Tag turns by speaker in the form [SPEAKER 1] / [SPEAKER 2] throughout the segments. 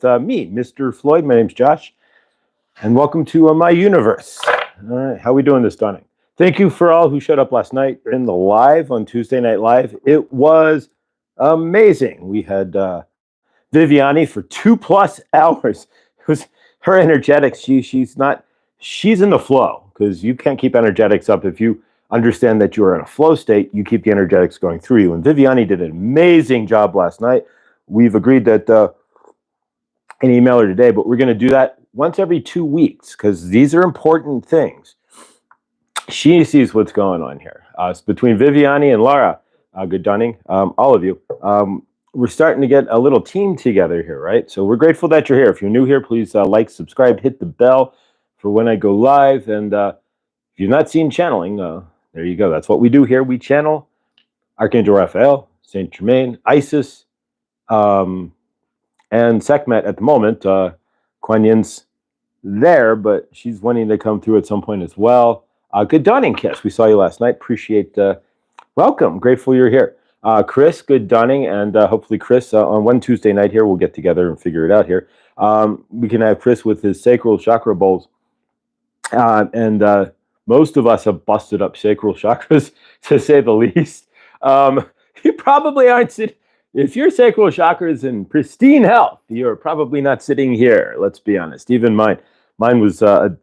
[SPEAKER 1] me, Mr. Floyd. My name's Josh, and welcome to my universe. All right, how we doing this dawning? Thank you for all who showed up last night in the live on Tuesday Night Live. It was amazing. We had Viviani for 2+ hours. It was her energetics. She's in the flow, because you can't keep energetics up if you understand that you are in a flow state. You keep the energetics going through you. And Viviani did an amazing job last night. We've agreed that an emailer today, but we're going to do that once every 2 weeks, because these are important things. She sees what's going on here. It's between Viviani and Laura. Good dawning, all of you. We're starting to get a little team together here, right? So we're grateful that you're here. If you're new here, please like, subscribe, hit the bell for when I go live. And if you've not seen channeling, there you go. That's what we do here. We channel Archangel Raphael, Saint Germain, Isis, and Sekhmet at the moment. Kuan Yin's there, but she's wanting to come through at some point as well. Good dawning, Kiss. We saw you last night. Appreciate welcome. Grateful you're here. Chris, good dawning, and hopefully Chris on one Tuesday night here we'll get together and figure it out here. We can have Chris with his sacral chakra bowls, and most of us have busted up sacral chakras, to say the least. You probably aren't sitting. If your sacral chakra is in pristine health, you're probably not sitting here. Let's be honest. Even mine was the.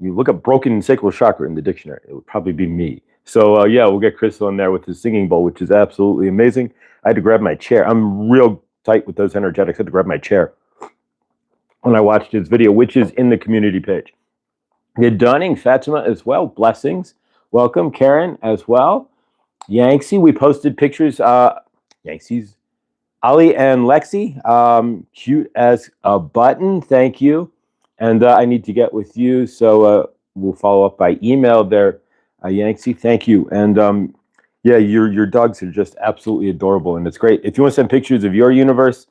[SPEAKER 1] You look up broken sacral chakra in the dictionary, it would probably be me. So yeah, we'll get Chris on there with his singing bowl, which is absolutely amazing. I had to grab my chair. I'm real tight with those energetics. I had to grab my chair when I watched his video, which is in the community page. Good dawning, Fatima as well. Blessings. Welcome, Karen as well. Yanxi, we posted pictures. Yanxi's Ali and Lexi, cute as a button. Thank you. And I need to get with you, so we'll follow up by email there. Yanxi, thank you. And yeah, your dogs are just absolutely adorable, and it's great. If you want to send pictures of your universe,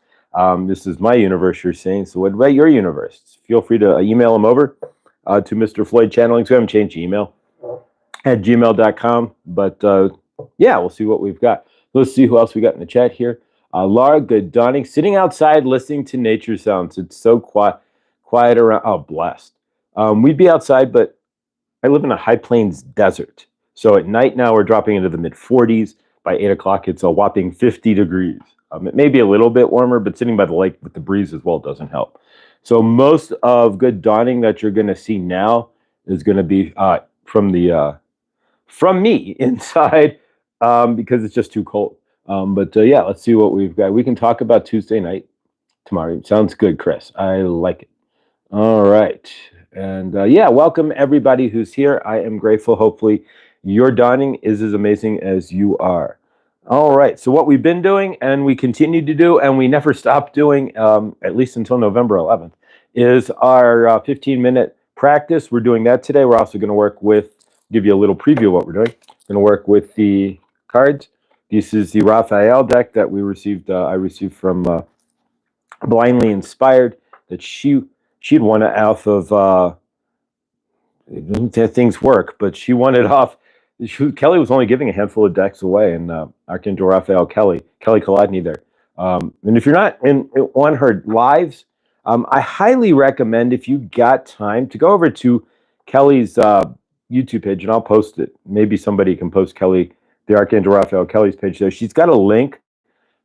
[SPEAKER 1] this is my universe you're seeing. So what about your universe? Feel free to email them over to Mr. Floyd Channeling. So we haven't changed the email at gmail.com. But yeah, we'll see what we've got. Let's see who else we got in the chat here. Laura, good dawning. Sitting outside listening to nature sounds. It's so quiet around. Oh, blessed. We'd be outside, but I live in a high plains desert. So at night now we're dropping into the mid 40s. By 8 o'clock, it's a whopping 50 degrees. It may be a little bit warmer, but sitting by the lake with the breeze as well doesn't help. So most of good dawning that you're going to see now is going to be from me inside because it's just too cold. But yeah, let's see what we've got. We can talk about Tuesday night tomorrow. Sounds good, Chris. I like it. All right. And yeah, welcome everybody who's here. I am grateful. Hopefully your dawning is as amazing as you are. All right. So what we've been doing and we continue to do and we never stop doing, at least until November 11th, is our 15-minute practice. We're doing that today. We're also going to work with, give you a little preview of what we're doing. Going to work with the cards. This is the Raphael deck that we received. I received from Blindly Inspired, that she'd won it off of things work, but she won it off. Kelly was only giving a handful of decks away, and Archangel Raphael, Kelly Kolodny there. And if you're not on her lives, I highly recommend, if you got time, to go over to Kelly's YouTube page, and I'll post it. Maybe somebody can post Kelly, the Archangel Raphael, Kelly's page there. She's got a link.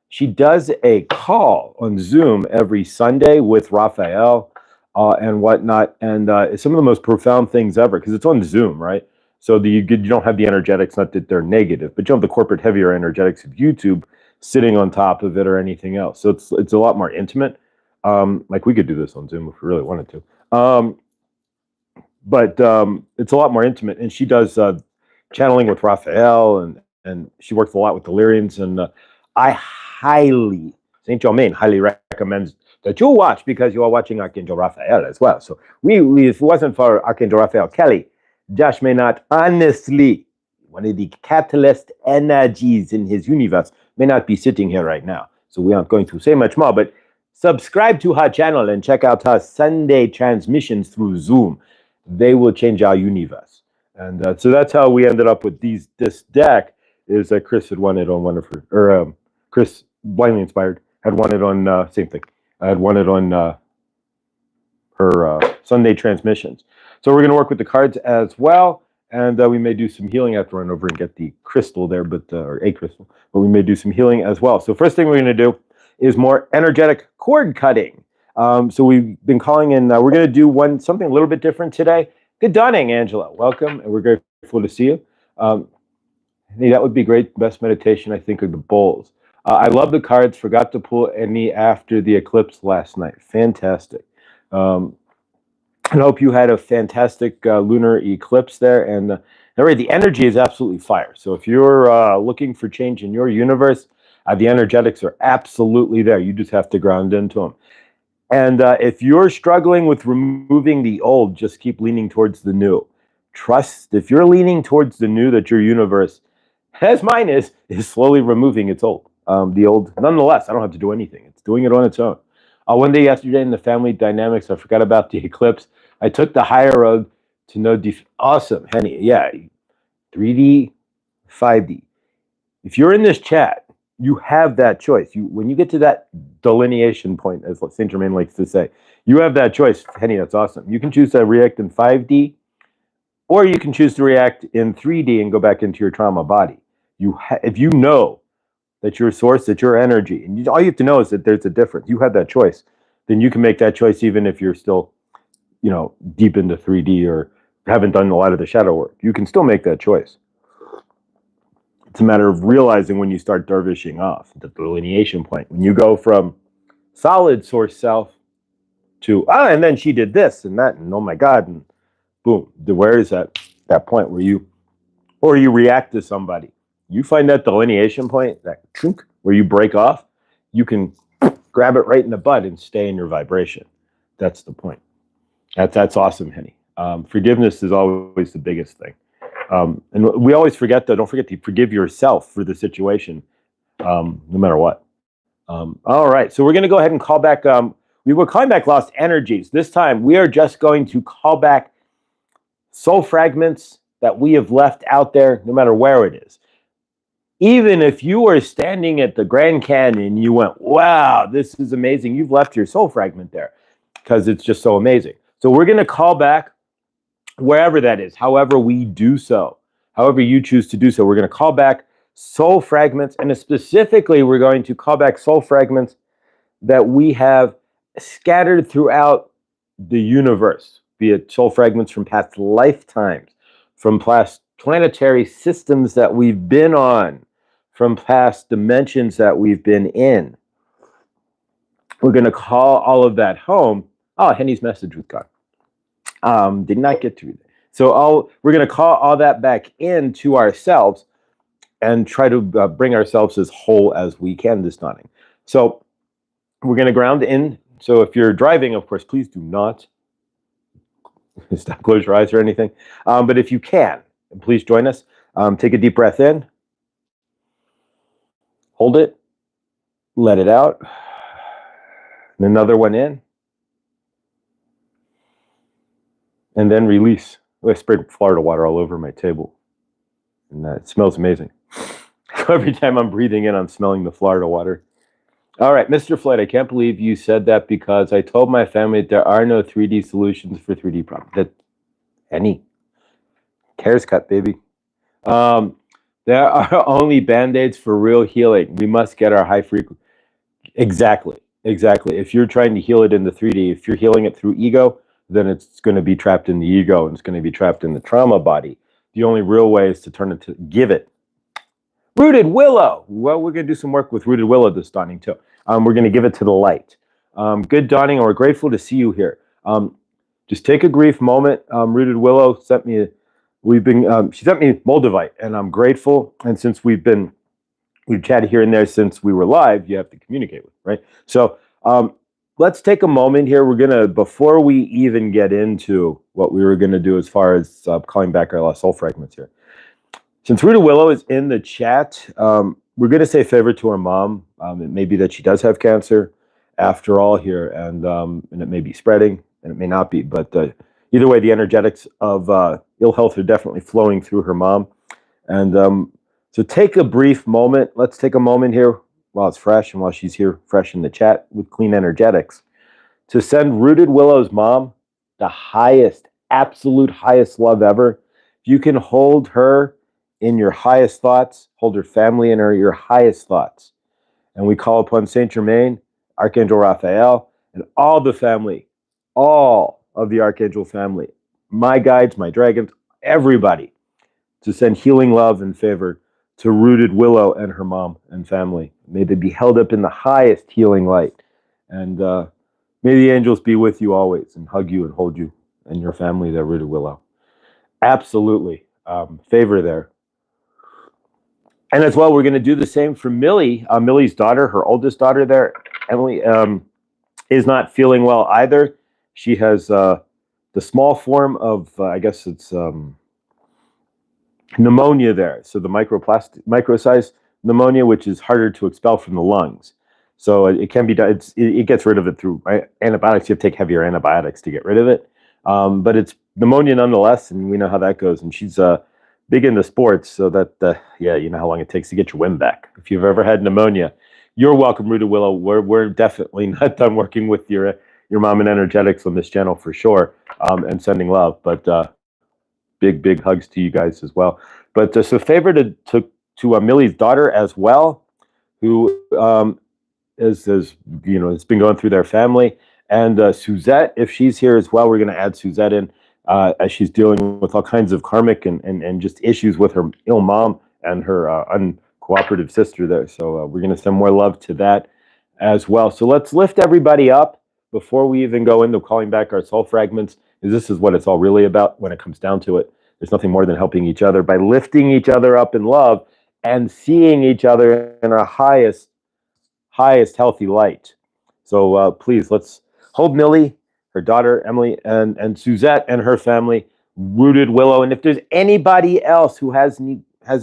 [SPEAKER 1] She does a call on Zoom every Sunday with Raphael and whatnot, and it's some of the most profound things ever, because it's on Zoom, right? So you don't have the energetics, not that they're negative, but you don't have the corporate heavier energetics of YouTube sitting on top of it or anything else. So it's a lot more intimate. Like we could do this on Zoom if we really wanted to. But it's a lot more intimate, and she does channeling with Raphael, and she works a lot with Delirians, and I Saint Germain highly recommends that you watch, because you are watching Archangel Raphael as well. So if it wasn't for Archangel Raphael, Kelly, Josh may not, honestly, one of the catalyst energies in his universe, may not be sitting here right now. So we aren't going to say much more, but subscribe to her channel and check out her Sunday transmissions through Zoom. They will change our universe. And so that's how we ended up with this deck, is that Chris had won it on one of her, or Chris, Blindly Inspired, had won it on same thing. I had won it on her Sunday transmissions. So we're going to work with the cards as well, and we may do some healing. I have to run over and get the crystal there, or a crystal, but we may do some healing as well. So first thing we're going to do is more energetic cord cutting. So we've been calling in, we're going to do something a little bit different today. Good dawning, Angela. Welcome, and we're grateful to see you. Hey, that would be great. Best meditation, I think, are the bowls. I love the cards. Forgot to pull any after the eclipse last night. Fantastic. I hope you had a fantastic lunar eclipse there. And the energy is absolutely fire. So if you're looking for change in your universe, the energetics are absolutely there. You just have to ground into them. And if you're struggling with removing the old, just keep leaning towards the new. Trust, if you're leaning towards the new, that your universe, as mine is slowly removing its old. The old, nonetheless, I don't have to do anything. It's doing it on its own. One day yesterday in the family dynamics, I forgot about the eclipse. I took the higher road to know awesome, Henny. Yeah, 3D, 5D. If you're in this chat, you have that choice. When you get to that delineation point, as Saint Germain likes to say, you have that choice. Henny, that's awesome. You can choose to react in 5D, or you can choose to react in 3D and go back into your trauma body. If you know that your source, that your energy, and all you have to know is that there's a difference. You have that choice. Then you can make that choice even if you're still, deep into 3D or haven't done a lot of the shadow work. You can still make that choice. It's a matter of realizing when you start dervishing off, the delineation point. When you go from solid source self to, and then she did this and that, and oh my God, and boom. Where is that point where you react to somebody? You find that delineation point, that chunk, where you break off, you can grab it right in the bud and stay in your vibration. That's the point. That's awesome, Henny. Forgiveness is always the biggest thing. And we always forget, though, don't forget to forgive yourself for the situation, no matter what. All right, so we're going to go ahead and call back. We were calling back lost energies. This time, we are just going to call back soul fragments that we have left out there, no matter where it is. Even if you were standing at the Grand Canyon, you went, wow, this is amazing. You've left your soul fragment there because it's just so amazing. So we're going to call back wherever that is, however we do so, however you choose to do so. We're going to call back soul fragments, and specifically, we're going to call back soul fragments that we have scattered throughout the universe, be it soul fragments from past lifetimes, from past planetary systems that we've been on, from past dimensions that we've been in. We're going to call all of that home. Oh, Henny's message was gone. Did not get to it. So we're going to call all that back into ourselves and try to bring ourselves as whole as we can this dawning. So we're going to ground in. So if you're driving, of course, please do not stop, close your eyes or anything. But if you can, please join us. Take a deep breath in. Hold it. Let it out. And another one in. And then release. Oh, I sprayed Florida water all over my table. And it smells amazing. Every time I'm breathing in, I'm smelling the Florida water. All right, Mr. Floyd, I can't believe you said that because I told my family that there are no 3D solutions for 3D problems. Any. Cares cut, baby. There are only Band-Aids for real healing. We must get our high frequency. Exactly. If you're trying to heal it in the 3D, if you're healing it through ego, then it's going to be trapped in the ego and it's going to be trapped in the trauma body. The only real way is to turn it to give it. Rooted willow. Well, we're going to do some work with rooted willow this dawning too. We're going to give it to the light. Good dawning, and we're grateful to see you here. Just take a brief moment. Rooted willow sent me. She sent me Moldavite, and I'm grateful. And since we've chatted here and there since we were live, you have to communicate with, right? So let's take a moment here. We're gonna, before we even get into what we were gonna do as far as calling back our lost soul fragments here. Since Rooted Willow is in the chat, we're gonna say a favor to her mom. It may be that she does have cancer after all here, and it may be spreading, and it may not be, but either way, the energetics of ill health are definitely flowing through her mom. And so take a brief moment. Let's take a moment here. while it's fresh and while she's here fresh in the chat with clean energetics, to send Rooted Willow's mom the highest, absolute highest love ever. If you can hold her in your highest thoughts, hold her family in your highest thoughts. And we call upon Saint Germain, Archangel Raphael, and all the family, all of the Archangel family, my guides, my dragons, everybody, to send healing love and favor to Rooted Willow and her mom and family. May they be held up in the highest healing light. And may the angels be with you always and hug you and hold you and your family there, Rooted Willow. Absolutely. Favor there. And as well, we're going to do the same for Millie. Millie's daughter, her oldest daughter there, Emily, is not feeling well either. She has the small form of, I guess it's pneumonia there. So the micro-sized pneumonia, which is harder to expel from the lungs. So it can be done. It gets rid of it through antibiotics. You have to take heavier antibiotics to get rid of it. But it's pneumonia nonetheless, and we know how that goes. And she's big into sports, so that yeah, you know how long it takes to get your wind back. If you've ever had pneumonia, you're welcome, Rooted Willow. We're definitely not done working with your mom and energetics on this channel for sure, and sending love. But big hugs to you guys as well. But so favor to Millie's daughter as well, who is you know, it's been going through their family, and Suzette, if she's here as well, we're going to add Suzette in. As she's dealing with all kinds of karmic and just issues with her ill mom and her uncooperative sister there. So we're going to send more love to that as well. So let's lift everybody up before we even go into calling back our soul fragments, because this is what it's all really about when it comes down to it. There's nothing more than helping each other by lifting each other up in love and seeing each other in our highest healthy light. So please, let's hold Millie, her daughter, Emily, and Suzette and her family, Rooted Willow. And if there's anybody else who has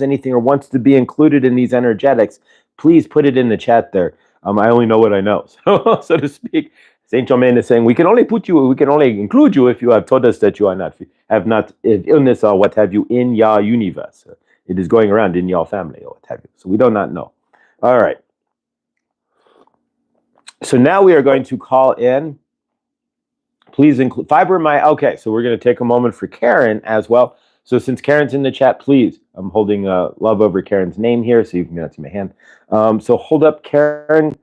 [SPEAKER 1] anything or wants to be included in these energetics, please put it in the chat there. I only know what I know, so to speak. Saint Germain is saying we can only include you if you have told us that you have not illness or what have you in your universe. It is going around in your family or what have you. So we do not know. All right. So now we are going to call in. Please include fiber my. Okay, so we're going to take a moment for Karen as well. So since Karen's in the chat, please, I'm holding love over Karen's name here, so you can not see my hand. So hold up Karen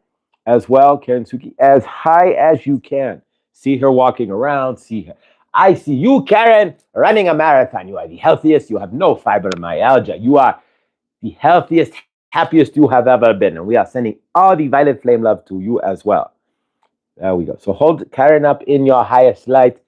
[SPEAKER 1] as well, Karen Suki, as high as you can. See her walking around. See her. I see you, Karen, running a marathon. You are the healthiest. You have no fibromyalgia. You are the healthiest, happiest you have ever been, and we are sending all the violet flame love to you as well. There we go. So hold Karen up in your highest light.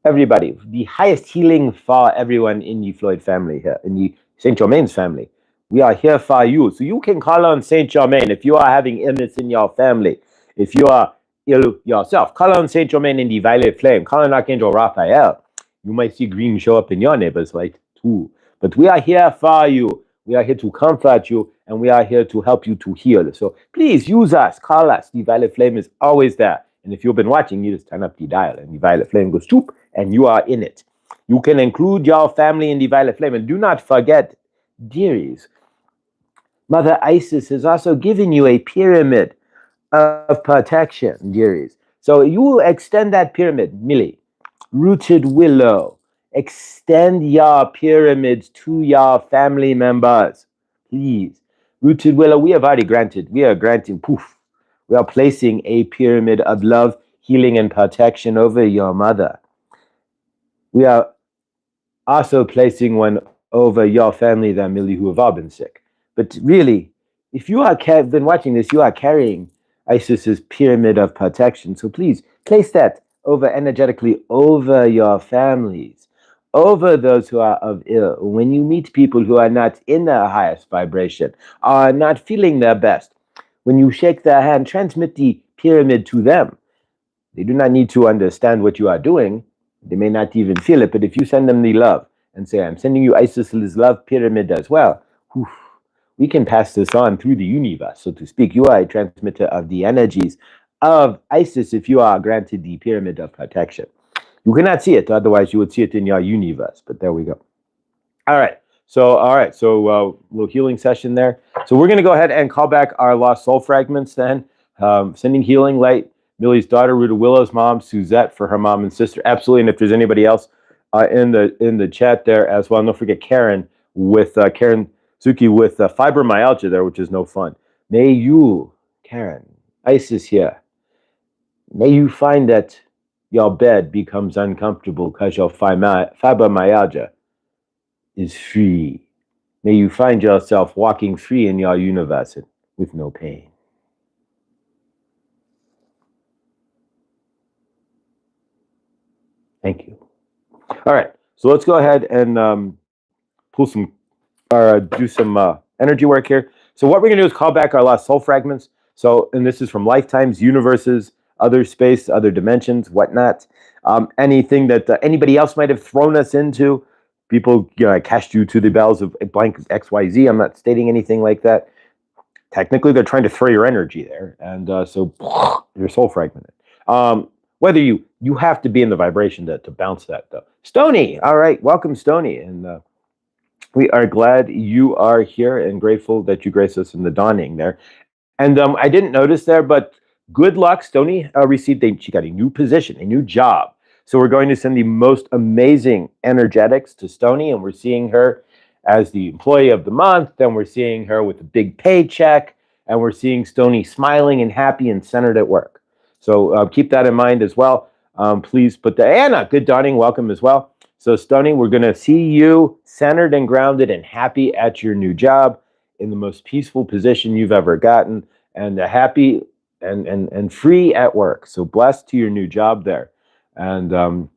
[SPEAKER 1] Everybody, the highest healing for everyone in the Floyd family here, in the Saint Germain's family. We are here for you. So you can call on Saint Germain if you are having illness in your family. If you are ill yourself, call on Saint Germain in the violet flame. Call on Archangel Raphael. You might see green show up in your neighbor's light too. But we are here for you. We are here to comfort you, and we are here to help you to heal. So please use us, call us. The violet flame is always there. And if you've been watching, you just turn up the dial, and the violet flame goes choop, and you are in it. You can include your family in the violet flame. And do not forget, dearies, Mother Isis has also given you a pyramid of protection, dearies. So you extend that pyramid, Millie, Rooted Willow. Extend your pyramids to your family members, please. Rooted Willow, we have already granted. We are granting, poof. We are placing a pyramid of love, healing, and protection over your mother. We are also placing one over your family, there, Millie, who have all been sick. But really, if you have been watching this, you are carrying Isis's pyramid of protection. So please place that energetically over your families, over those who are of ill. When you meet people who are not in their highest vibration, are not feeling their best, when you shake their hand, transmit the pyramid to them. They do not need to understand what you are doing. They may not even feel it, but if you send them the love and say, I'm sending you Isis's love pyramid as well, whew, we can pass this on through the universe, so to speak. You are a transmitter of the energies of Isis if you are granted the pyramid of protection. You cannot see it, otherwise you would see it in your universe, but there we go. All right, So, all right. So, little healing session there. So, we're going to go ahead and call back our lost soul fragments then. Sending healing light. Millie's daughter, Ruta Willow's mom, Suzette, for her mom and sister. Absolutely. And if there's anybody else in the chat there as well, and don't forget Karen with Karen Suki with fibromyalgia there, which is no fun. May you, Karen, Isis here. May you find that your bed becomes uncomfortable because your fibromyalgia is free. May you find yourself walking free in your universe with no pain. Thank you. All right, so let's go ahead and pull some, or do some energy work here. So what we're going to do is call back our lost soul fragments. So, and this is from lifetimes, universes, other space, other dimensions, whatnot. Anything that anybody else might have thrown us into. People, I cast you to the bells of blank XYZ. I'm not stating anything like that. Technically, they're trying to throw your energy there, and so your soul fragmented. Whether you have to be in the vibration to bounce that though. Stony, all right, welcome Stony, and we are glad you are here and grateful that you grace us in the dawning there. And I didn't notice there, but good luck. Stony she got a new position, a new job. So we're going to send the most amazing energetics to Stony, and we're seeing her as the employee of the month. Then we're seeing her with a big paycheck, and we're seeing Stony smiling and happy and centered at work. So keep that in mind as well. Please put the Anna, good dawning, welcome as well. So Stony, we're going to see you centered and grounded and happy at your new job, in the most peaceful position you've ever gotten, and happy and free at work. So blessed to your new job there, and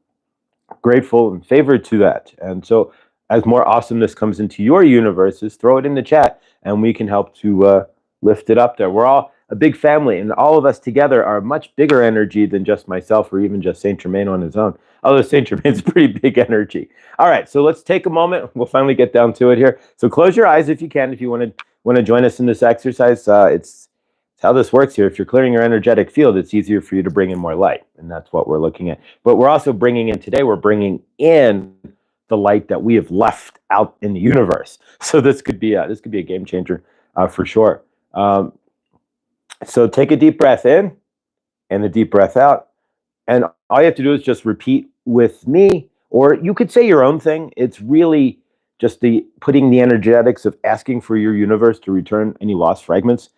[SPEAKER 1] grateful and favored to that. And so as more awesomeness comes into your universes, throw it in the chat and we can help to lift it up there. We're all a big family, and all of us together are a much bigger energy than just myself or even just Saint Germain on his own. Although Saint Germain's pretty big energy. All right, so let's take a moment. We'll finally get down to it here. So close your eyes if you can, if you want to join us in this exercise. It's how this works here. If you're clearing your energetic field, it's easier for you to bring in more light, and that's what we're looking at. But we're also bringing in today, we're bringing in the light that we have left out in the universe. So this could be a game changer for sure. So take a deep breath in and a deep breath out. And all you have to do is just repeat with me, or you could say your own thing. It's really just putting the energetics of asking for your universe to return any lost fragments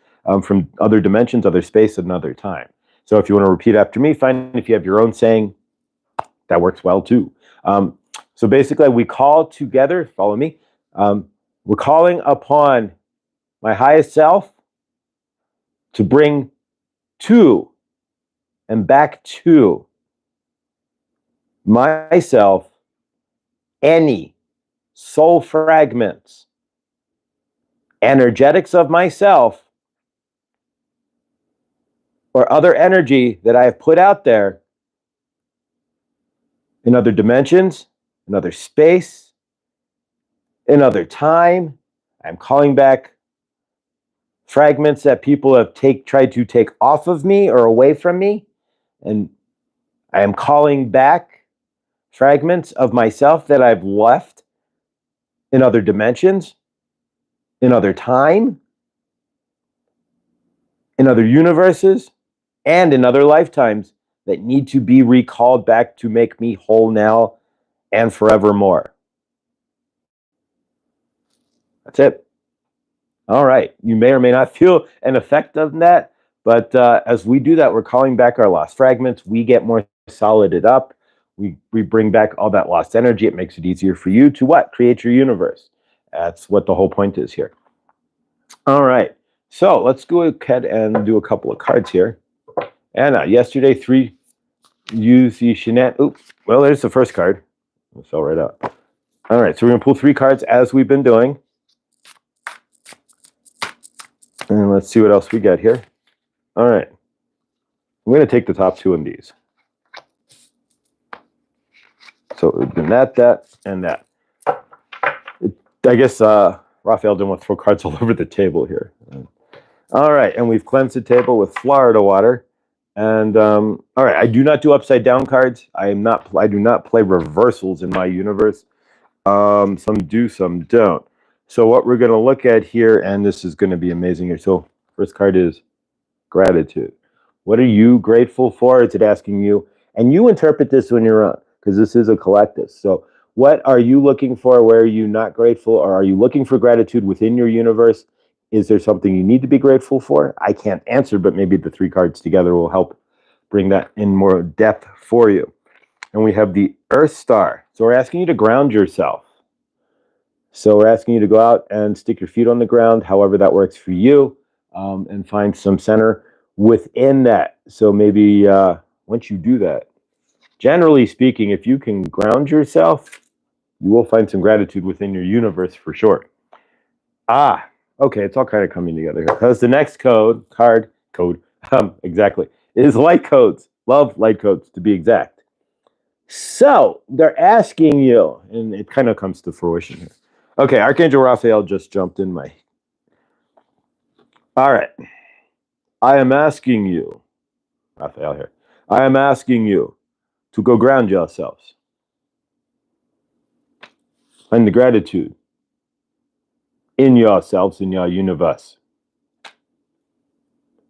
[SPEAKER 1] from other dimensions, other space, and another time. So if you want to repeat after me, fine. If you have your own saying, that works well too. So basically, we call together, follow me. We're calling upon my highest self to bring to and back to myself any soul fragments, energetics of myself, or other energy that I have put out there in other dimensions, in other space, in other time. I'm calling back fragments that people have tried to take off of me or away from me. And I am calling back fragments of myself that I've left in other dimensions, in other time, in other universes, and in other lifetimes that need to be recalled back to make me whole now and forevermore. That's it. All right. You may or may not feel an effect of that, but as we do that, we're calling back our lost fragments. We get more solided up. We bring back all that lost energy. It makes it easier for you to what? Create your universe. That's what the whole point is here. All right. So let's go ahead and do a couple of cards here. Anna, yesterday, 3 use the Shenet. Oops. Well, there's the first card. It fell right out. All right. So we're going to pull 3 cards as we've been doing. And let's see what else we got here. All right. I'm going to take the top 2 of these. So it would have been that, and that. I guess Raphael didn't want to throw cards all over the table here. All right. And we've cleansed the table with Florida water. And all right. I do not do upside down cards. I do not play reversals in my universe. Some do, some don't. So what we're going to look at here, and this is going to be amazing here. So first card is gratitude. What are you grateful for? It's asking you, and you interpret this when you're on, because this is a collective. So what are you looking for? Where are you not grateful? Or are you looking for gratitude within your universe? Is there something you need to be grateful for? I can't answer, but maybe the three cards together will help bring that in more depth for you. And we have the Earth Star. So we're asking you to ground yourself. So we're asking you to go out and stick your feet on the ground, however that works for you, and find some center within that. So maybe once you do that, generally speaking, if you can ground yourself, you will find some gratitude within your universe for sure. Okay, it's all kind of coming together here. Because the next code, exactly, is light codes. Love light codes, to be exact. So they're asking you, and it kind of comes to fruition here. Okay, Archangel Raphael just jumped in my... All right. I am asking you, Raphael here, I am asking you to go ground yourselves. Find the gratitude in yourselves, in your universe,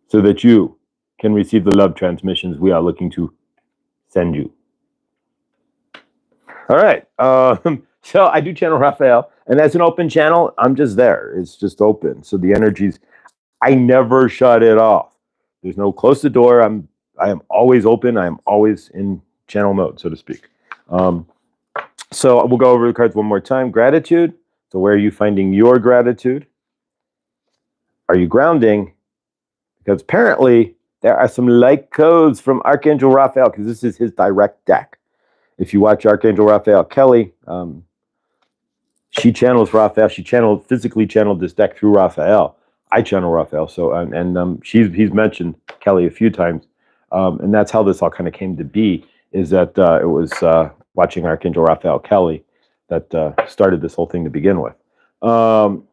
[SPEAKER 1] so that you can receive the love transmissions we are looking to send you. All right. So I do channel Raphael, and as an open channel, I'm just there. It's just open. So the energies, I never shut it off. There's no close the door. I am always open. I am always in channel mode, so to speak. So we'll go over the cards one more time. Gratitude. So where are you finding your gratitude? Are you grounding? Because apparently there are some light codes from Archangel Raphael, because this is his direct deck. If you watch Archangel Raphael Kelly, she channels Raphael. She physically channeled this deck through Raphael. I channel Raphael. So he's mentioned Kelly a few times, and that's how this all kind of came to be. Is that it was watching Archangel Raphael Kelly that started this whole thing to begin with. So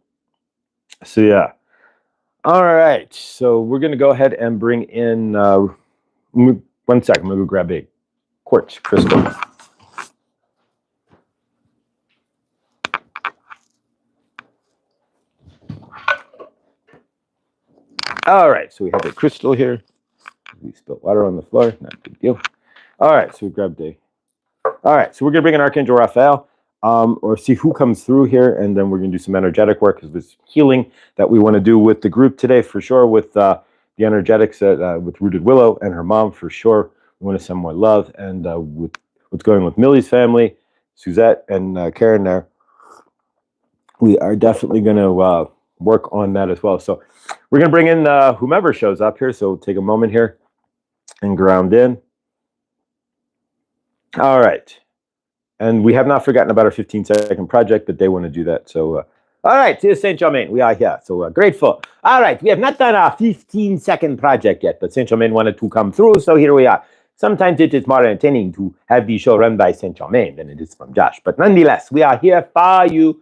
[SPEAKER 1] yeah. All right. So we're gonna go ahead and bring in. 1 second. I'm gonna go grab a quartz crystal. All right, so we have a crystal here. We spilled water on the floor, not a big deal. All right, so we grabbed a... All right, so we're going to bring in Archangel Raphael, or see who comes through here, and then we're going to do some energetic work, because there's healing that we want to do with the group today, for sure, with the energetics with Rooted Willow and her mom, for sure. We want to send more love, and with what's going with Millie's family, Suzette and Karen there, we are definitely going to work on that as well. So we're going to bring in whomever shows up here. So take a moment here and ground in. All right. And we have not forgotten about our 15-second project, but they want to do that. So, all right, to Saint Germain, we are here. So grateful. All right, we have not done our 15-second project yet, but Saint Germain wanted to come through. So here we are. Sometimes it is more entertaining to have the show run by Saint Germain than it is from Josh. But nonetheless, we are here for you,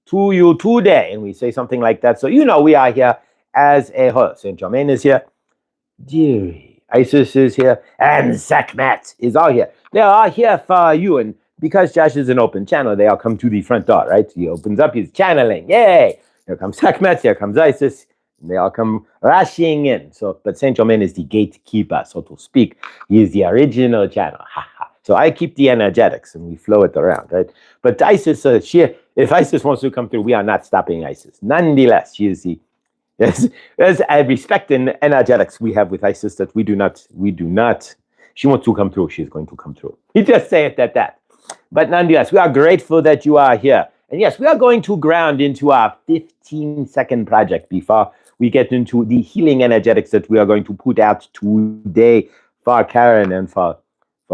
[SPEAKER 1] to you today. And we say something like that. So you know we are here as a whole. Saint Germain is here. Deary. Isis is here. And Sekhmet is all here. They are here for you. And because Josh is an open channel, they all come to the front door, right? He opens up his channeling. Yay! Here comes Sekhmet. Here comes Isis. And they all come rushing in. So, but Saint Germain is the gatekeeper, so to speak. He is the original channel. Ha ha. So I keep the energetics and we flow it around, right? But Isis, if Isis wants to come through, we are not stopping Isis. Nonetheless, she is the... Yes, there's a respect and energetics we have with Isis that we do not. She wants to come through. She's going to come through. You just say it at that. But nonetheless, we are grateful that you are here. And yes, we are going to ground into our 15-second project before we get into the healing energetics that we are going to put out today for Karen and for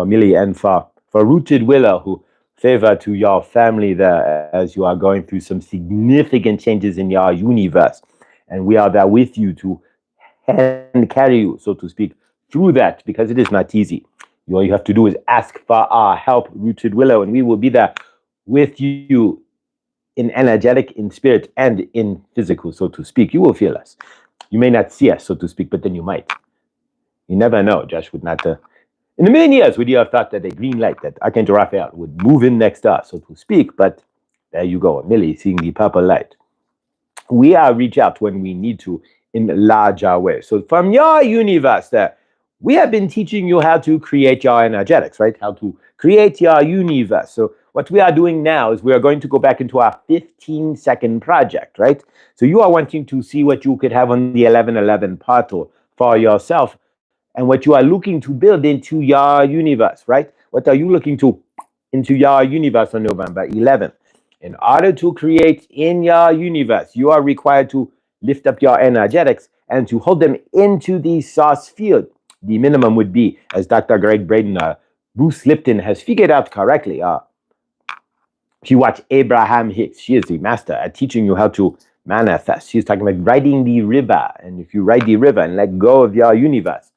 [SPEAKER 1] Millie and for Rooted Willow, who favor to your family there as you are going through some significant changes in your universe. And we are there with you to hand carry you, so to speak, through that, because it is not easy. All you have to do is ask for our help, Rooted Willow, and we will be there with you in energetic, in spirit, and in physical, so to speak. You will feel us. You may not see us, so to speak, but then you might. You never know. Josh would not... in a million years, would you have thought that a green light, that Archangel Raphael would move in next to us, so to speak, but There you go. Millie seeing the purple light. We are reach out when we need to enlarge our way. So from your universe there, we have been teaching you how to create your energetics, right? How to create your universe. So what we are doing now is we are going to go back into our 15-second project, right? So you are wanting to see what you could have on the 1111 portal for yourself and what you are looking to build into your universe, right? What are you looking to into your universe on November 11th? In order to create in your universe, you are required to lift up your energetics and to hold them into the source field. The minimum would be, as Dr. Greg Braden, Bruce Lipton has figured out correctly. If you watch Abraham Hicks, she is the master at teaching you how to manifest. She's talking about riding the river. And if you ride the river and let go of your universe,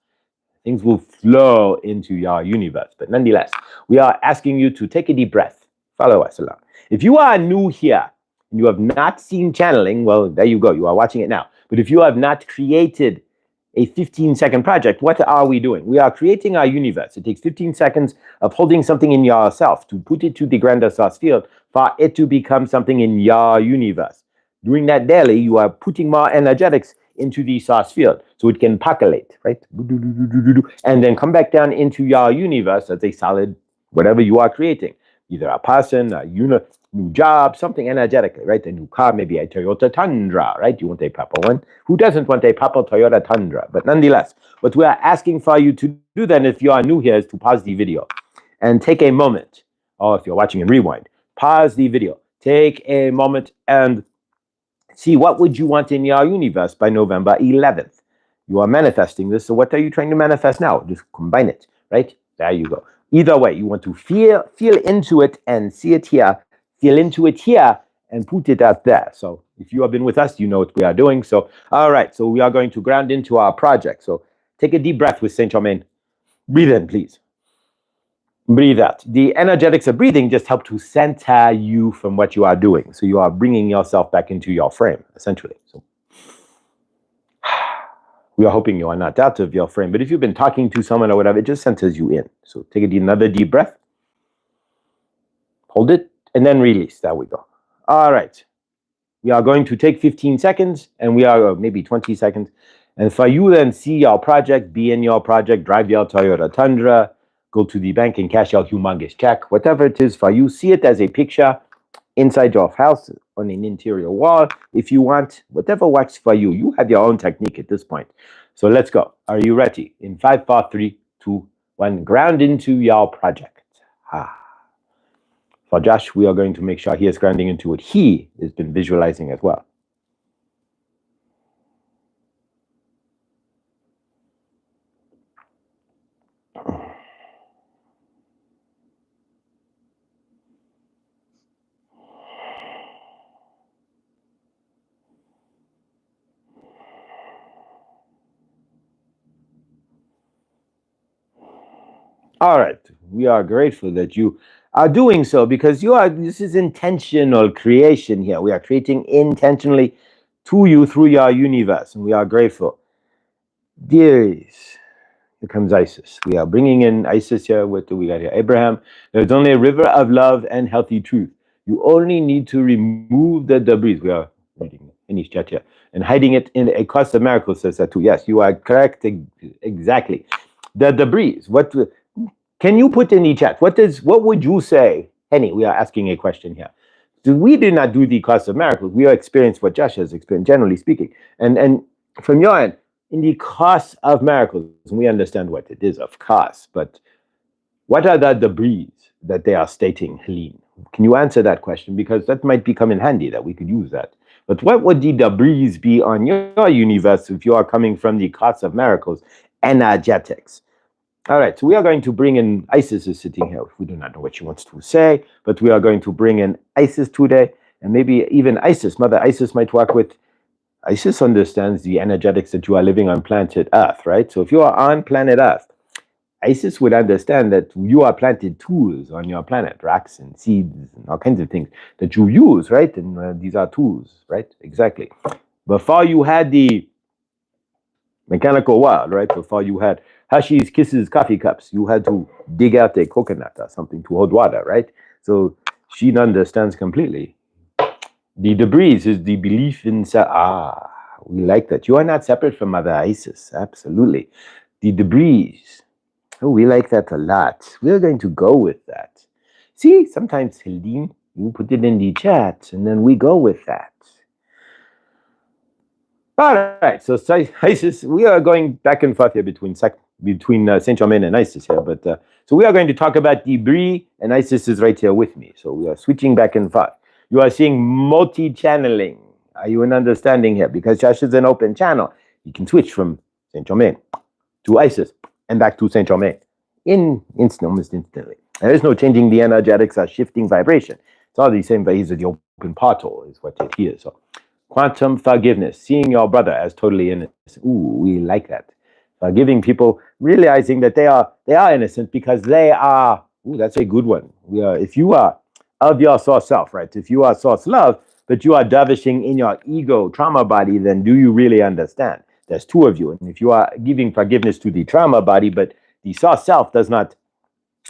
[SPEAKER 1] things will flow into your universe. But nonetheless, we are asking you to take a deep breath. Follow us along. If you are new here and you have not seen channeling, well, there you go. You are watching it now. But if you have not created a 15-second project, what are we doing? We are creating our universe. It takes 15 seconds of holding something in yourself to put it to the grander source field for it to become something in your universe. Doing that daily, you are putting more energetics into the source field so it can percolate, right? And then come back down into your universe as a solid whatever you are creating, either a person, a unit, new job, something energetically, right? A new car, maybe a Toyota Tundra, right? You want a purple one. Who doesn't want a purple Toyota Tundra? But nonetheless, what we are asking for you to do then, if you are new here, is to pause the video and take a moment, or if you're watching in rewind, pause the video, take a moment and see what would you want in your universe by November 11th. You are manifesting this, so what are you trying to manifest now? Just combine it, right? There you go. Either way, you want to feel into it and see it here, feel into it here, and put it out there. So if you have been with us, you know what we are doing. So, all right, so we are going to ground into our project. So take a deep breath with Saint Germain. Breathe in, please. Breathe out. The energetics of breathing just help to center you from what you are doing. So you are bringing yourself back into your frame, essentially. So we are hoping you are not out of your frame. But if you've been talking to someone or whatever, it just centers you in. So take another deep breath. Hold it, and then release. There we go. All right. We are going to take 15 seconds, and we are maybe 20 seconds. And for you then, see your project, be in your project, drive your Toyota Tundra, go to the bank and cash out humongous check, whatever it is for you. See it as a picture inside your house on an interior wall. If you want, whatever works for you. You have your own technique at this point. So let's go. Are you ready? In 5, 4, 3, 2, 1, ground into your project. For Josh, we are going to make sure he is grounding into what he has been visualizing as well. All right, we are grateful that you are doing so because this is intentional creation here. We are creating intentionally to you through your universe, and we are grateful. Dearies, here comes Isis. We are bringing in Isis here. What do we got here? Abraham, there's only a river of love and healthy truth. You only need to remove the debris. We are reading in his chat here. And hiding it in a Course of Miracles says that too. Yes, you are correct. Exactly. The debris. Can you put in the chat? What would you say? Henny, we are asking a question here. We did not do the Course of Miracles. We are experienced what Josh has experienced, generally speaking. And from your end, in the Course of Miracles, we understand what it is, of course, but what are the debris that they are stating, Helene? Can you answer that question? Because that might become in handy that we could use that. But what would the debris be on your universe if you are coming from the Course of Miracles energetics? All right, so we are going to bring in Isis is sitting here. We do not know what she wants to say, but we are going to bring in Isis today, and maybe even Isis, Mother Isis might work with. Isis understands the energetics that you are living on planet Earth, right? So if you are on planet Earth, Isis would understand that you are planted tools on your planet, rocks and seeds and all kinds of things that you use, right? And these are tools, right? Exactly. Before you had the mechanical world, right? Before you had Hershey's Kisses coffee cups, you had to dig out a coconut or something to hold water, right? So she understands completely The debris is the belief in we like that. You are not separate from Mother Isis. Absolutely. The debris. Oh, we like that a lot. We're going to go with that. See, sometimes Helene, you put it in the chat, and then we go with that. All right, so Isis, we are going back and forth here between Saint Germain and Isis here, but so we are going to talk about debris, and Isis is right here with me. So we are switching back and forth. You are seeing multi-channeling. Are you in understanding here? Because Josh is an open channel. You can switch from Saint Germain to Isis and back to Saint Germain almost instantly. There is no changing the energetics or shifting vibration. It's all the same, but he's the open portal is what it is. So quantum forgiveness, seeing your brother as totally innocent. Ooh, we like that. Forgiving people, realizing that they are innocent because they are. Ooh, that's a good one. If you are of your source self, right? If you are source love, but you are dervishing in your ego trauma body, then do you really understand? There's two of you, and if you are giving forgiveness to the trauma body, but the source self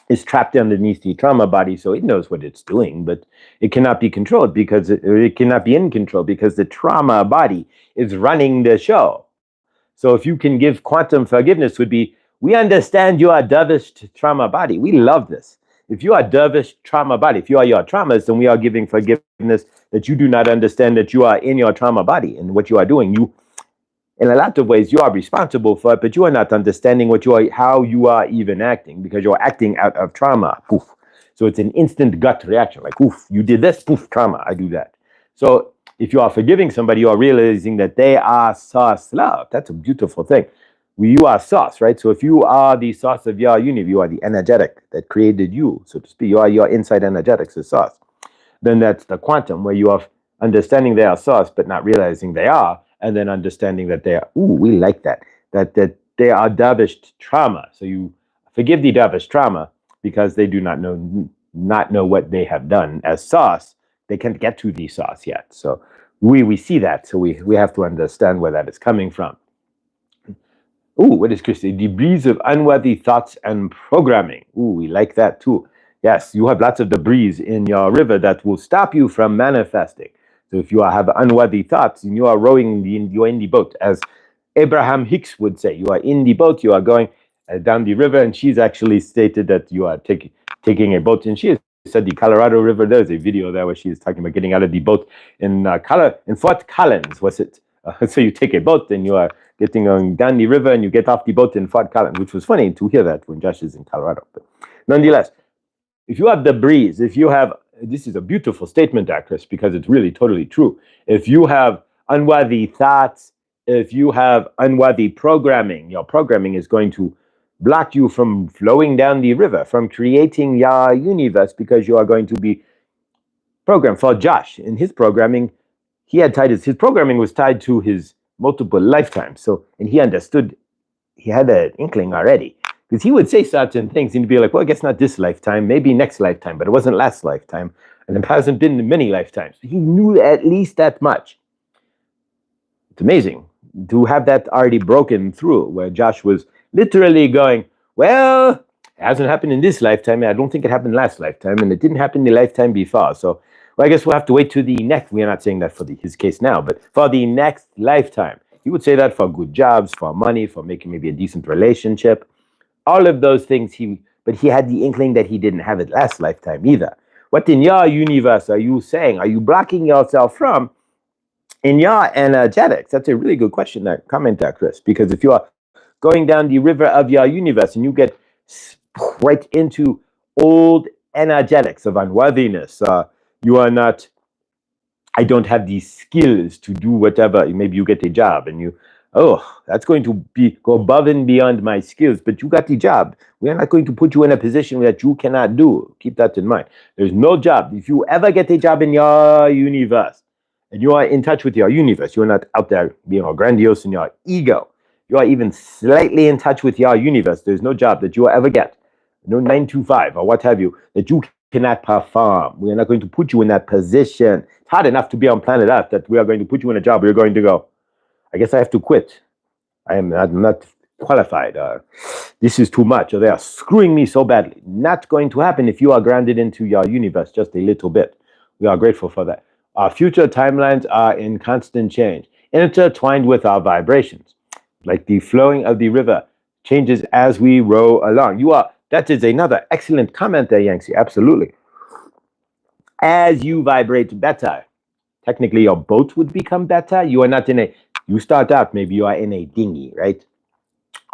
[SPEAKER 1] is trapped underneath the trauma body, so it knows what it's doing, but it cannot be controlled because it cannot be in control because the trauma body is running the show. So if you can give quantum forgiveness would be, we understand you are dervished trauma body. We love this. If you are dervished trauma body, if you are your traumas, then we are giving forgiveness that you do not understand that you are in your trauma body and what you are doing. You, in a lot of ways, you are responsible for it, but you are not understanding how you are even acting because you're acting out of trauma. Poof. So it's an instant gut reaction, like, oof, you did this, poof, trauma, I do that. So if you are forgiving somebody, you are realizing that they are source love. That's a beautiful thing. You are source, right? So if you are the source of your universe, you are the energetic that created you, so to speak. You are your inside energetics as source. Then that's the quantum, where you are understanding they are source, but not realizing they are, and then understanding that they are, we like that they are dervished trauma. So you forgive the dervish trauma because they do not know what they have done as source. They can't get to the source yet. So we see that. So we have to understand where that is coming from. What is Christy? Debris of unworthy thoughts and programming. We like that too. Yes, you have lots of debris in your river that will stop you from manifesting. So if you have unworthy thoughts and you are rowing, you're in the boat, as Abraham Hicks would say, you are in the boat, you are going down the river, and she's actually stated that you are taking a boat, and she has said the Colorado River. There's a video there where she is talking about getting out of the boat in Fort Collins, was it? So you take a boat and you are getting down the river and you get off the boat in Fort Collins, which was funny to hear that when Josh is in Colorado. But nonetheless, if you have debris, this is a beautiful statement, Chris, because it's really totally true. If you have unworthy thoughts, if you have unworthy programming, your programming is going to block you from flowing down the river, from creating your universe, because you are going to be programmed. For Josh, in his programming, his programming was tied to his multiple lifetimes. So, and he understood, he had an inkling already. Because he would say certain things and he'd be like, well, I guess not this lifetime, maybe next lifetime, but it wasn't last lifetime. And it hasn't been many lifetimes. He knew at least that much. It's amazing to have that already broken through, where Josh was literally going, well, it hasn't happened in this lifetime. I don't think it happened last lifetime, and it didn't happen the lifetime before. So, well, I guess we'll have to wait to the next. We are not saying that for his case now, but for the next lifetime. He would say that for good jobs, for money, for making maybe a decent relationship. All of those things, but he had the inkling that he didn't have it last lifetime either. What in your universe are you saying? Are you blocking yourself from in your energetics? That's a really good question, that comment there, Chris, because if you are going down the river of your universe and you get right into old energetics of unworthiness, you are not, I don't have these skills to do whatever. Maybe you get a job and that's going to go above and beyond my skills, but you got the job. We are not going to put you in a position that you cannot do. Keep that in mind. There's no job. If you ever get a job in your universe and you are in touch with your universe, you're not out there being all grandiose in your ego. You are even slightly in touch with your universe. There's no job that you will ever get, no 9 to 5 or what have you, that you cannot perform. We are not going to put you in that position. It's hard enough to be on planet Earth that we are going to put you in a job where you're going to go, I guess I have to quit. I'm not qualified. This is too much. Or they are screwing me so badly. Not going to happen if you are grounded into your universe just a little bit. We are grateful for that. Our future timelines are in constant change, intertwined with our vibrations, like the flowing of the river changes as we row along. That is another excellent comment there, Yangtze. Absolutely. As you vibrate better, technically your boat would become better. You start out, maybe you are in a dinghy, right?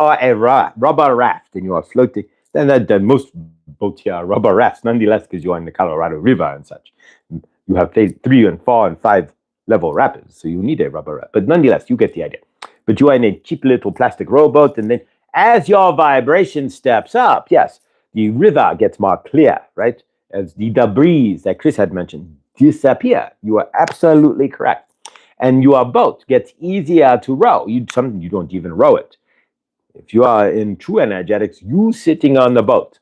[SPEAKER 1] Or a rubber raft and you are floating. Then most boats here are rubber rafts, nonetheless, because you are in the Colorado River and such. You have phase 3 and 4 and 5 level rapids, so you need a rubber raft. But nonetheless, you get the idea. But you are in a cheap little plastic rowboat, and then as your vibration steps up, yes, the river gets more clear, right? As the debris that Chris had mentioned disappear. You are absolutely correct. And your boat gets easier to row. You don't even row it. If you are in true energetics, you sitting on the boat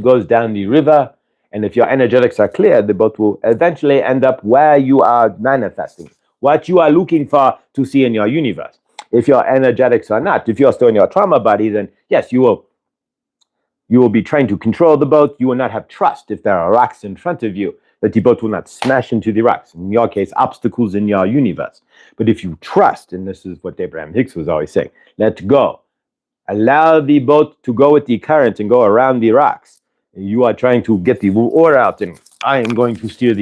[SPEAKER 1] goes down the river, and if your energetics are clear, the boat will eventually end up where you are manifesting, what you are looking for to see in your universe. If your energetics are not, if you're still in your trauma body, then yes, you will be trying to control the boat. You will not have trust if there are rocks in front of you, that the boat will not smash into the rocks. In your case, obstacles in your universe. But if you trust, and this is what Abraham Hicks was always saying, let go. Allow the boat to go with the current and go around the rocks. You are trying to get the oar out, and I am going to steer the boat.